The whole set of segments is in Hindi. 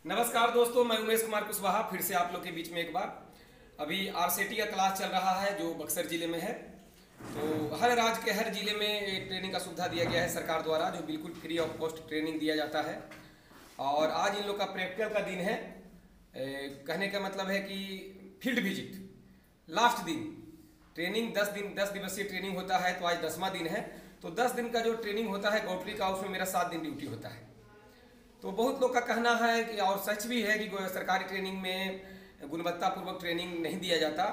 नमस्कार दोस्तों, मैं उमेश कुमार कुशवाहा फिर से आप लोग के बीच में एक बार। अभी आरसीटी का क्लास चल रहा है जो बक्सर जिले में है। तो हर राज्य के हर जिले में एक ट्रेनिंग का सुविधा दिया गया है सरकार द्वारा, जो बिल्कुल फ्री ऑफ कॉस्ट ट्रेनिंग दिया जाता है। और आज इन लोग का प्रैक्टिकल का दिन है। कहने का मतलब है कि फील्ड विजिट लास्ट दिन ट्रेनिंग 10 दिवसीय ट्रेनिंग होता है, तो आज 10वां दिन है। तो 10 दिन का जो ट्रेनिंग होता है गौटरी का, उसमें मेरा 7 दिन ड्यूटी होता है। तो बहुत लोग का कहना है कि, और सच भी है कि सरकारी ट्रेनिंग में गुणवत्तापूर्वक ट्रेनिंग नहीं दिया जाता।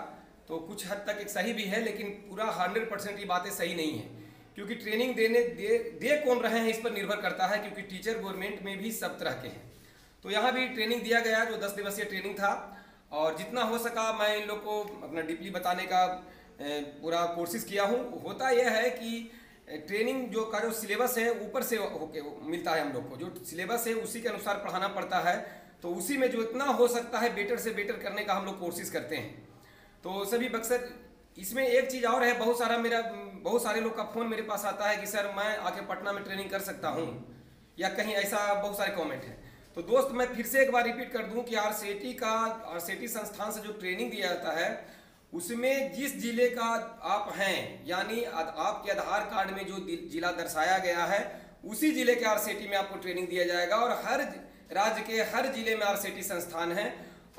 तो कुछ हद तक एक सही भी है, लेकिन पूरा 100% ये बातें सही नहीं है। क्योंकि ट्रेनिंग दे कौन रहे हैं इस पर निर्भर करता है, क्योंकि टीचर गवर्नमेंट में भी सब तरह के हैं। तो यहाँ भी ट्रेनिंग दिया गया जो 10 दिवसीय ट्रेनिंग था, और जितना हो सका मैं इन लोग को अपना डीपली बताने का पूरा कोशिश किया हूँ। होता यह है कि ट्रेनिंग का जो सिलेबस है ऊपर से होके मिलता है हम लोग को, जो सिलेबस है उसी के अनुसार पढ़ाना पड़ता है। तो उसी में जो इतना हो सकता है बेटर से बेटर करने का हम लोग कोशिश करते हैं। तो सभी बक्सर इसमें एक चीज़ और है, बहुत सारे लोग का फ़ोन मेरे पास आता है कि सर मैं आके पटना में ट्रेनिंग कर सकता हूँ, या कहीं ऐसा बहुत सारे कमेंट हैं। तो दोस्त मैं फिर से एक बार रिपीट कर दूँ कि आरसीटी संस्थान से जो ट्रेनिंग दिया जाता है उसमें जिस जिले का आप हैं, यानी आपके आधार कार्ड में जो जिला दर्शाया गया है उसी जिले के आरसीटी में आपको ट्रेनिंग दिया जाएगा। और हर राज्य के हर जिले में आरसीटी संस्थान है।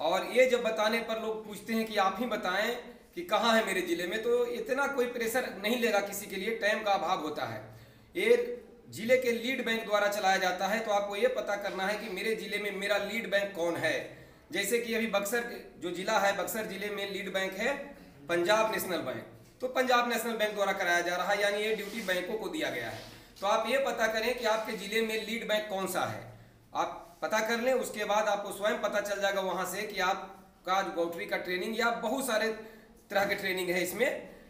और ये जब बताने पर लोग पूछते हैं कि आप ही बताएं कि कहाँ है मेरे जिले में, तो इतना कोई प्रेशर नहीं लेगा किसी के लिए, टाइम का अभाव होता है। ये जिले के लीड बैंक द्वारा चलाया जाता है। तो आपको ये पता करना है कि मेरे जिले में मेरा लीड बैंक कौन है। जैसे कि अभी बक्सर जो जिला है, बक्सर जिले में लीड बैंक है पंजाब नेशनल बैंक। तो पंजाब नेशनल बैंक द्वारा कराया जा रहा है, यानी ये ड्यूटी बैंकों को दिया गया है। तो आप ये पता करें कि आपके जिले में लीड बैंक कौन सा है, आप पता कर लें। उसके बाद आपको स्वयं पता चल जाएगा वहाँ से कि आपका गौटरी का ट्रेनिंग या बहुत सारे तरह के ट्रेनिंग है। इसमें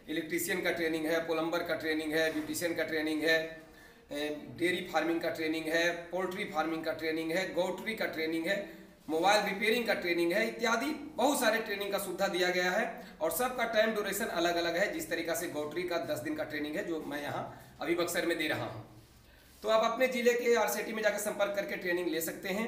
इलेक्ट्रीशियन का ट्रेनिंग है, प्लम्बर का ट्रेनिंग है, ब्यूटिशियन का ट्रेनिंग है, डेयरी फार्मिंग का ट्रेनिंग है, पोल्ट्री फार्मिंग का ट्रेनिंग है, गौटरी का ट्रेनिंग है, मोबाइल रिपेयरिंग का ट्रेनिंग है, इत्यादि बहुत सारे ट्रेनिंग का सुविधा दिया गया है। और सबका टाइम ड्यूरेशन अलग अलग है। जिस तरीका से गौटरी का 10 दिन का ट्रेनिंग है जो मैं यहाँ अभी बक्सर में दे रहा हूँ, तो आप अपने जिले के आरसीटी में जाकर संपर्क करके ट्रेनिंग ले सकते हैं।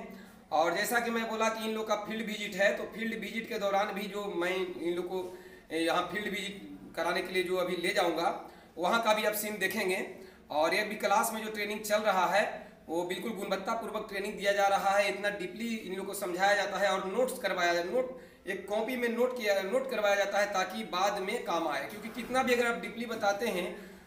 और जैसा कि मैं बोला कि इन लोग का फील्ड विजिट है, तो फील्ड विजिट के दौरान भी जो मैं इन लोग को यहाँ फील्ड विजिट कराने के लिए जो अभी ले जाऊँगा, वहाँ का भी आप सीन देखेंगे। और ये भी क्लास में जो ट्रेनिंग चल रहा है वो बिल्कुल गुणवत्तापूर्वक ट्रेनिंग दिया जा रहा है। इतना डीपली इन लोगों को समझाया जाता है और नोट्स करवाया जाता है, एक कॉपी में नोट करवाया जाता है ताकि बाद में काम आए। क्योंकि कितना भी अगर आप डीपली बताते हैं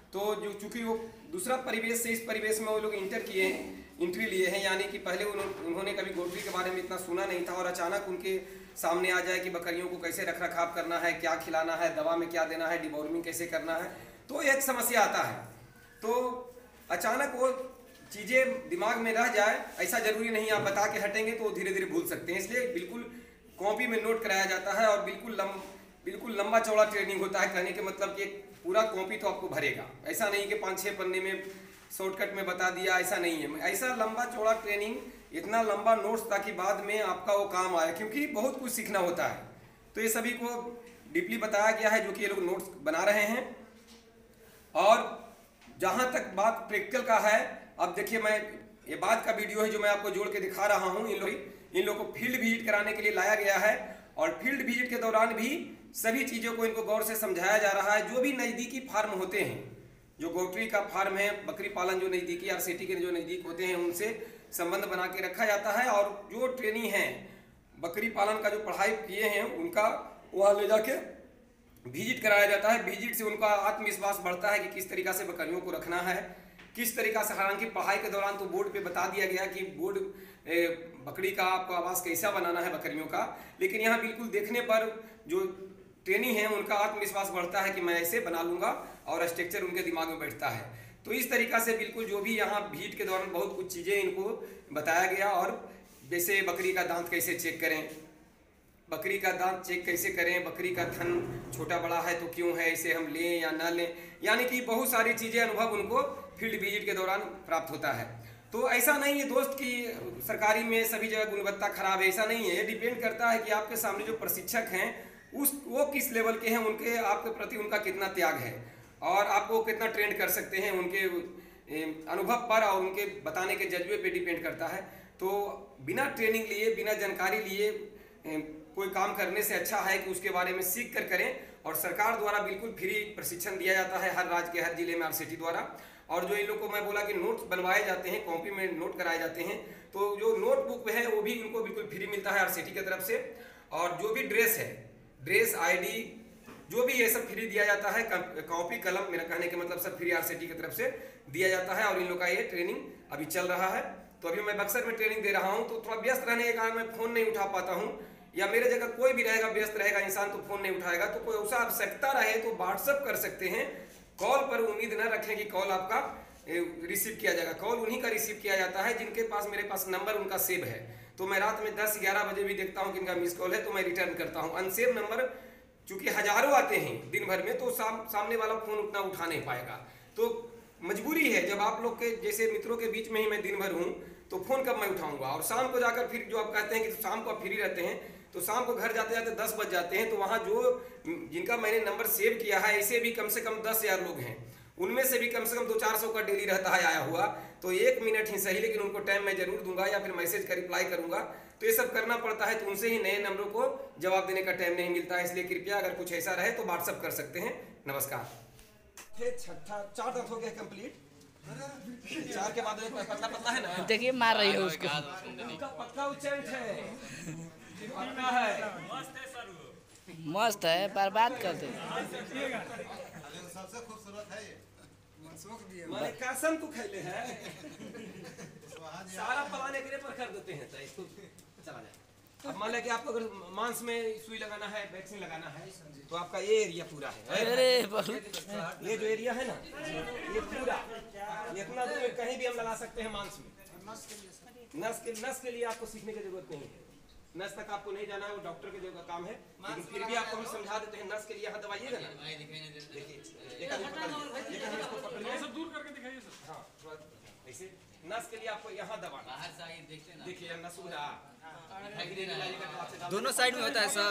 तो जो चूँकि वो दूसरा परिवेश से इस परिवेश में वो लोग एंट्री लिए हैं, यानी कि पहले उन्होंने कभी गौटरी के बारे में इतना सुना नहीं था, और अचानक उनके सामने आ जाए कि बकरियों को कैसे रख रखाव करना है, क्या खिलाना है, दवा में क्या देना है, डिवॉर्मिंग कैसे करना है, तो एक समस्या आता है। तो अचानक वो चीज़ें दिमाग में रह जाए, ऐसा जरूरी नहीं आप बता के हटेंगे तो धीरे धीरे भूल सकते हैं। इसलिए बिल्कुल कॉपी में नोट कराया जाता है, और बिल्कुल लंबा चौड़ा ट्रेनिंग होता है। कहने के मतलब कि एक पूरा कॉपी तो आपको भरेगा, ऐसा नहीं कि 5-6 पन्ने में शॉर्टकट में बता दिया, ऐसा नहीं है। ऐसा लंबा चौड़ा ट्रेनिंग, इतना लंबा नोट्स, ताकि बाद में आपका वो काम आए, क्योंकि बहुत कुछ सीखना होता है। तो ये सभी को डीपली बताया गया है, जो कि ये लोग नोट्स बना रहे हैं। और जहाँ तक बात प्रैक्टिकल का है, अब देखिए मैं ये बात का वीडियो है जो मैं आपको जोड़ के दिखा रहा हूँ। इन लोगों को फील्ड विजिट कराने के लिए लाया गया है, और फील्ड विजिट के दौरान भी सभी चीज़ों को इनको गौर से समझाया जा रहा है। जो भी नज़दीकी फार्म होते हैं, जो गौटरी का फार्म है, बकरी पालन जो नज़दीकी आरसीटी के जो नज़दीक होते हैं, उनसे संबंध बना के रखा जाता है। और जो ट्रेनिंग है बकरी पालन का जो पढ़ाई किए हैं उनका वहाँ ले जाके विजिट कराया जाता है। विजिट से उनका आत्मविश्वास बढ़ता है कि किस तरीका से बकरियों को रखना है, किस तरीका से। हालांकि पढ़ाई के दौरान तो बोर्ड पे बता दिया गया कि बकरी का आपको आवास कैसा बनाना है बकरियों का, लेकिन यहाँ बिल्कुल देखने पर जो ट्रेनिंग है उनका आत्मविश्वास बढ़ता है कि मैं ऐसे बना लूँगा, और स्ट्रक्चर उनके दिमाग में बैठता है। तो इस तरीका से बिल्कुल जो भी यहाँ विजिट के दौरान बहुत कुछ चीज़ें इनको बताया गया। और जैसे बकरी का दांत कैसे चेक करें, बकरी का दांत चेक कैसे करें, बकरी का थन छोटा बड़ा है तो क्यों है, इसे हम लें या ना लें, यानी कि बहुत सारी चीज़ें अनुभव उनको फील्ड विजिट के दौरान प्राप्त होता है। तो ऐसा नहीं है दोस्त कि सरकारी में सभी जगह गुणवत्ता खराब है, ऐसा नहीं है। ये डिपेंड करता है कि आपके सामने जो प्रशिक्षक हैं वो किस लेवल के हैं, उनके आपके प्रति उनका कितना त्याग है, और आपको कितना ट्रेंड कर सकते हैं, उनके अनुभव पर और उनके बताने के जज्बे पे डिपेंड करता है। तो बिना ट्रेनिंग लिए, बिना जानकारी लिए कोई काम करने से अच्छा है कि उसके बारे में सीख कर करें। और सरकार द्वारा बिल्कुल फ्री प्रशिक्षण दिया जाता है हर राज्य के हर जिले में आरसीटी द्वारा। और जो इन लोग को मैं बोला कि नोट्स बनवाए जाते हैं, कॉपी में नोट कराए जाते हैं, तो जो नोटबुक है वो भी उनको बिल्कुल फ्री मिलता है आरसीटी की तरफ से। और जो भी ड्रेस है, ड्रेस, आईडी, जो भी ये सब फ्री दिया जाता है, कॉपी कलम, मेरा कहने का मतलब सब फ्री आरसीटी की तरफ से दिया जाता है। और इन लोग का ये ट्रेनिंग अभी चल रहा है। तो अभी मैं बक्सर में ट्रेनिंग दे रहा हूँ, तो थोड़ा व्यस्त रहने के कारण मैं फ़ोन नहीं उठा पाता हूँ, या मेरे जगह कोई भी रहेगा, व्यस्त रहेगा इंसान तो फ़ोन नहीं उठाएगा। तो कोई ऐसा आवश्यकता रहे तो व्हाट्सअप कर सकते हैं। कॉल पर उम्मीद न रखें कि कॉल आपका रिसीव किया जाएगा। कॉल उन्हीं का रिसीव किया जाता है जिनके पास, मेरे पास नंबर उनका सेव है। तो मैं रात में 10-11 बजे भी देखता हूँ कि इनका मिस कॉल है तो मैं रिटर्न करता हूँ। अनसेव नंबर चूंकि हजारों आते हैं दिन भर में, तो सामने वाला फ़ोन उतना उठा नहीं पाएगा। तो मजबूरी है, जब आप लोग के जैसे मित्रों के बीच में ही मैं दिन भर हूँ तो फ़ोन कब मैं उठाऊंगा। और शाम को जाकर फिर जो आप कहते हैं कि शाम को आप फ्री रहते हैं, तो शाम को घर जाते जाते 10 बज जाते हैं। तो वहाँ जो जिनका मैंने नंबर सेव किया है, ऐसे भी कम से कम 10,000 लोग हैं, उनमें से भी कम 200-400 का डेली रहता है आया हुआ। तो 1 मिनट ही सही, लेकिन उनको टाइम मैं जरूर दूंगा या फिर मैसेज का रिप्लाई करूंगा। तो ये सब करना पड़ता है, तो उनसे ही नए नंबरों को जवाब देने का टाइम नहीं मिलता है। इसलिए कृपया अगर कुछ ऐसा रहे तो व्हाट्सअप कर सकते हैं। नमस्कार। छठा 4 दांत हो गया कंप्लीट। 4 के बाद पतला पतला है ना, देखिए मार रही है उसको। उनका पक्का उच्चारण है, पक्का है, मस्त है, बर्बाद कर दे। सबसे खूबसूरत है ये। मैंने कसम तो खैले है, सारा प्लान एकरे पर कर देते हैं तो इसको चला जाए। अब मान लें कि आपको अगर मांस में सुई लगाना है, वैक्सीन लगाना है, तो आपका ये एरिया पूरा है। अरे बहुत, ये जो एरिया है ना, ये पूरा इतना दूर कहीं भी हम लगा सकते हैं मांस में। नस के लिए आपको सीखने की जरूरत नहीं है। नस तक आपको नहीं जाना है, वो डॉक्टर के जो काम है, लेकिन फिर भी आपको हम समझा देते हैं। नस के लिए यहाँ दबाइएगा ना, देखिए एक आदमी पकड़ लिया, सब दूर करके दिखाइए सर। हाँ, ऐसे नस के लिए आपको यहाँ दबाना, देखिए नस उड़ा दोनों साइड में होता है सर,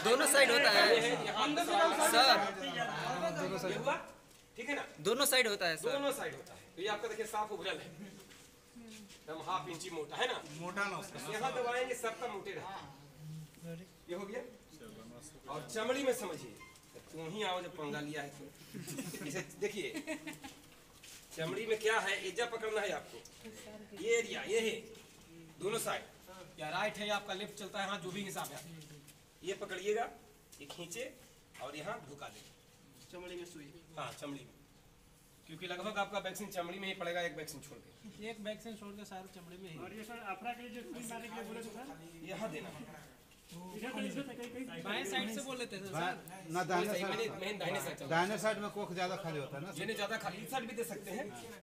दोनों साइड होता है सर, ठीक है ना, दोनों साइड होता है सर, दोनों साइड होता है। तो ये आपका देखिए साफ उभरल है, हम 1/2 इंची मोटा है ना, मोटा ना उसका। यहाँ दबाएंगे सबका मोटे रहता है। ये हो गया। और चमड़ी में समझिए, तुम ही आओ जब पंगा लिया है तो इसे देखिए चमड़ी में क्या है, एजा पकड़ना है आपको। ये एरिया ये है, दोनों साइड, या राइट है या आपका लेफ्ट चलता है, हाँ जो भी हिसाब है, ये पकड़िएगा, ये खींचे और यहाँ ढुका देंगे चमड़ी में सुई। हाँ चमड़ी में, क्योंकि लगभग आपका वैक्सीन चमड़ी में ही पड़ेगा, एक वैक्सीन छोड़ के। एक वैक्सीन छोड़ के सारे चमड़े में ही। और ये सर अफरा के लिए जो सुई मारने के लिए बोले थे सर, यहाँ देना, इधर तो इसमें कहीं बाएं साइड से बोल लेते थे सर। ना दाहिने साइड, मैंने दाहिने साइड दाहिने साइड में कोख ज्यादा खाली होता है ना। जिन्हें ज्यादा खाली साइड भी दे सकते हैं।